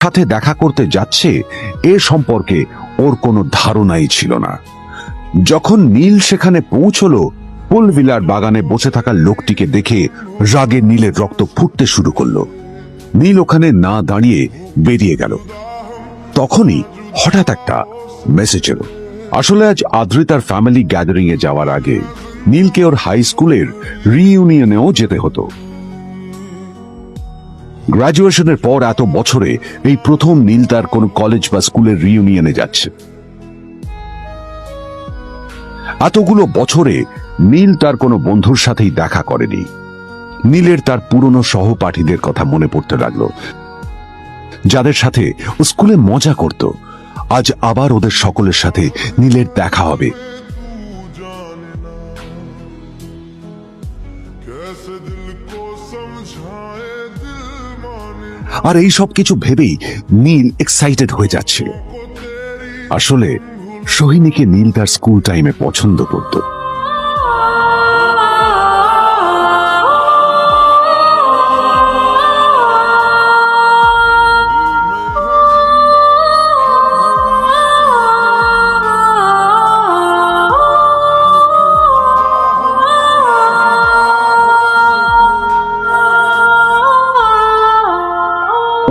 সাথে দেখা করতে যাচ্ছে এ সম্পর্কে ওর কোনো ধারণাই ছিল না। যখন নীল সেখানে পৌঁছলো, পুলভিলার বাগানে বসে থাকা লোকটিকে দেখে রাগে নীলের রক্ত ফুটতে শুরু করলো। নীল ওখানে না দাঁড়িয়ে বেরিয়ে গেল। তখনই হঠাৎ একটা মেসেজ এলো। আসলে আজ আদ্রিতার ফ্যামিলি গ্যাদারিং এ যাওয়ার আগে নীলকে ওর হাই স্কুলের রিইউনিয়নেও যেতে হতো। গ্রাজুয়েশনের পর এত বছরে এই প্রথম নীল তার কোন কলেজ বা স্কুলের রিইউনিয়নে যাচ্ছে। এতগুলো বছরে নীল তার কোনো বন্ধুর সাথেই দেখা করেনি। নীলের তার পুরনো সহপাঠীদের কথা মনে পড়তে লাগলো, যাদের সাথে ও স্কুলে মজা করত। আজ আবার ওদের সকলের সাথে নীলের দেখা হবে। আর এই সব কিছু ভেবেই নীল এক্সাইটেড হয়ে যাচ্ছিল। আসলে সোহিনীকে নীল তার স্কুল টাইমে পছন্দ করত।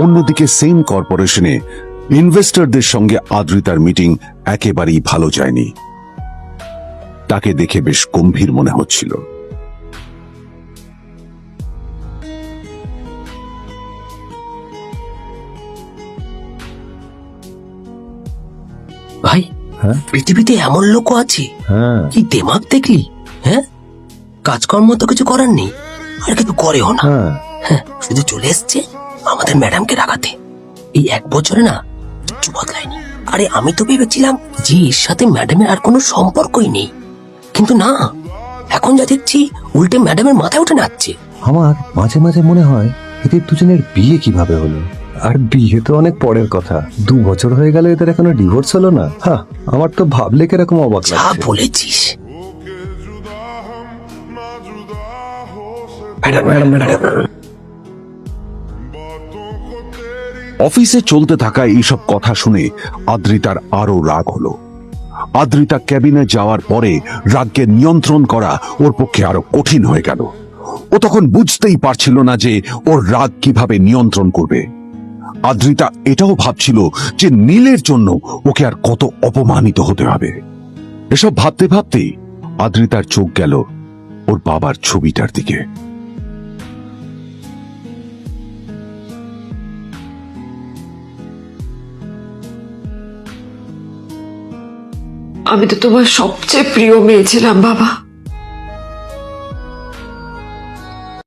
অন্যদিকে সেম কর্পোরেশনে ইনভেস্টরদের সঙ্গে আদ্রিতার মিটিং একেবারেই ভালো যায়নি। তাকে দেখে বেশ গম্ভীর মনে হচ্ছিল। ভাই, পৃথিবীতে এমন লোকও আছে, কি দেমাগ দেখলি? হ্যাঁ, কাজকর্ম তো কিছু করার নেই, আর কিছু করেও না। শুধু চলে এসছে আমাদের ম্যাডামকে রাখাতে। এই 1 বছরে না কিচ্ছু বদলায়নি। আরে আমি তো ভেবেছিলাম যে এর সাথে ম্যাডামের আর কোনো সম্পর্কই নেই, কিন্তু না, এখন যা দেখছি উল্টে ম্যাডামের মাথায় উঠে নাচছে। আমার মাঝে মাঝে মনে হয় এদের দুজনের বিয়ে কিভাবে হলো। আর বিয়ে তো অনেক পরের কথা, 2 বছর হয়ে গেল এদের এখনো ডিভোর্স হলো না। হ্যাঁ, আমার তো ভাবলে কিরকম অবাক যা লাগছে। বলেছিস। অফিসে চলতে থাকা এইসব কথা শুনে আদ্রিতার আরো রাগ হলো। আদ্রিতা ক্যাবিনে যাওয়ার পরে রাগকে নিয়ন্ত্রণ করা ওর পক্ষে আরো কঠিন হয়ে গেল। ও তখন বুঝতেই পারছিল না যে ওর রাগ কিভাবে নিয়ন্ত্রণ করবে। আদ্রিতা এটাও ভাবছিল যে নীলের জন্য ওকে আর কত অপমানিত হতে হবে। এসব ভাবতে ভাবতেই আদ্রিতার চোখ গেল ওর বাবার ছবিটার দিকে। আমি তো তোমার সবচেয়ে প্রিয় মেয়ে ছিলাম বাবা।